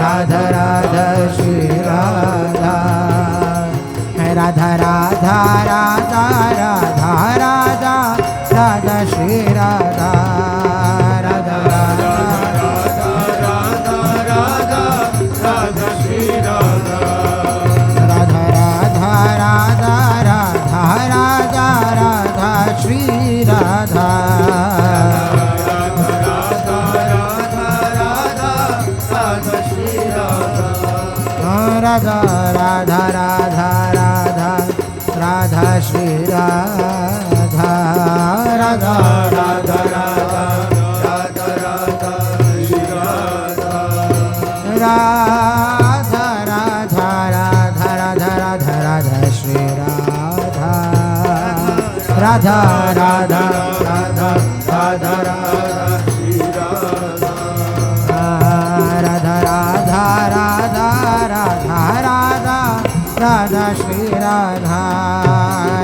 राधा राधा श्री राधा राधा राधा राधा राधा राधा राधा श्री राधा राधा राधा राधा श्री राधा राधा राधा राधा राधा राधा राधा श्री राधा राधा राधा राधा राधा राधा श्री राधा राधा राधा राधा राधा श्री राधा राधा राधा राधा राधा राधा राधा श्री राधा राधा राधा राधा राधा राधा श्री राधा राधा राधा राधा राधा राधा राधा श्री राधा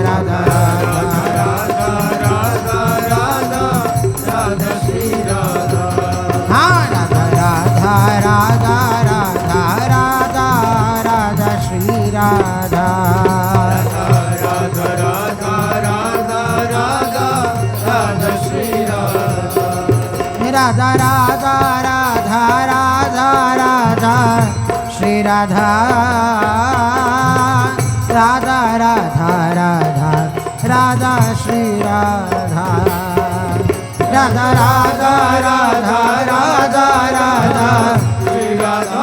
राधा राधा राधा राधा राधा श्री राधा हाँ राधा राधा राधा राधा राधा राधा श्री राधा राधा राधा राधा राधा राधा श्री राधा राधा राधा राधा राधा राधा श्री राधा राधा राधा राधा राधा श्री राधा राधा राधा राधा राधा राधा श्री राधा राधा राधा राधा राधा श्री राधा राधा राधा राधा राधा राधा श्री राधा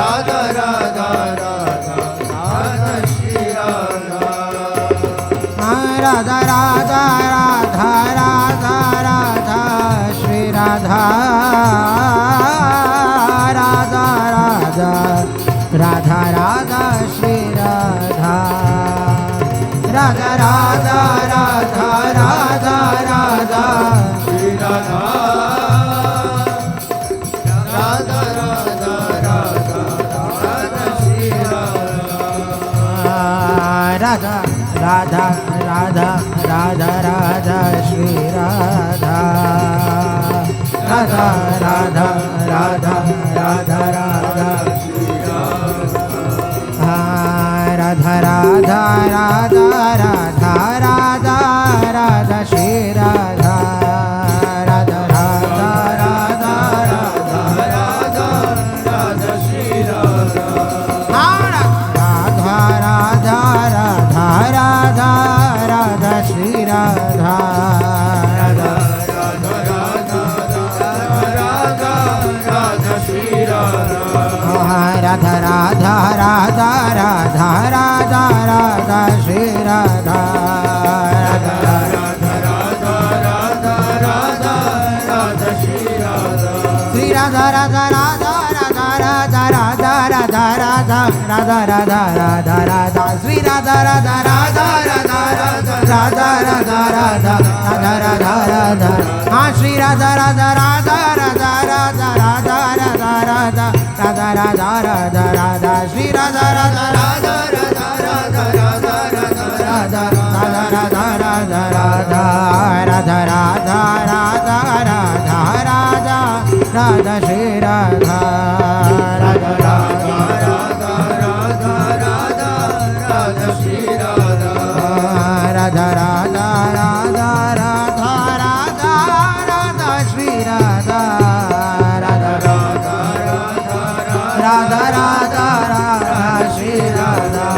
राधा राधा राधा राधा श्री राधा राधा राधा राधा राधा राधा श्री राधा राधा राधा राधा राधा श्री राधा राधा राधा राधा राधा राधा श्री राधा राधा राधा राधा राधा राधा श्री राधा राधा राधा राधा राधा राधा राधा श्री राधा राधा राधा राधा राधा राधा राधा श्री राधा राधा राधा राधा राधा राधा श्री राधा राधा राधा राधा राधा राधा श्री राधा राधा राधा राधा राधा राधा राधा श्री राधा राधा राधा राधा राधा राधा राधा श्री राधा श्री राधा राधा राधा राधा राधा राधा राधा राधा राधा राधा राधा श्री राधा राधा राधा राधा राधा राधा राधा राधा राधा राधा हाँ श्री राधा राधा राधा राधा राधा राधा राधा राधा राधा राधा राधा राधा श्री राधा राधा राधा राधा राधा राधा राधा राधा राधा राधा राधा राधा राधा राधा राधा राधा राधा श्री राधा राधा राधा राधा राधा राधा राधा श्री राधा राधा राधा राधा राधा राधा राधा श्री राधा राधा राधा राधा राधा राधा राधा श्री राधा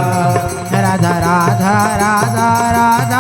राधा राधा राधा राधा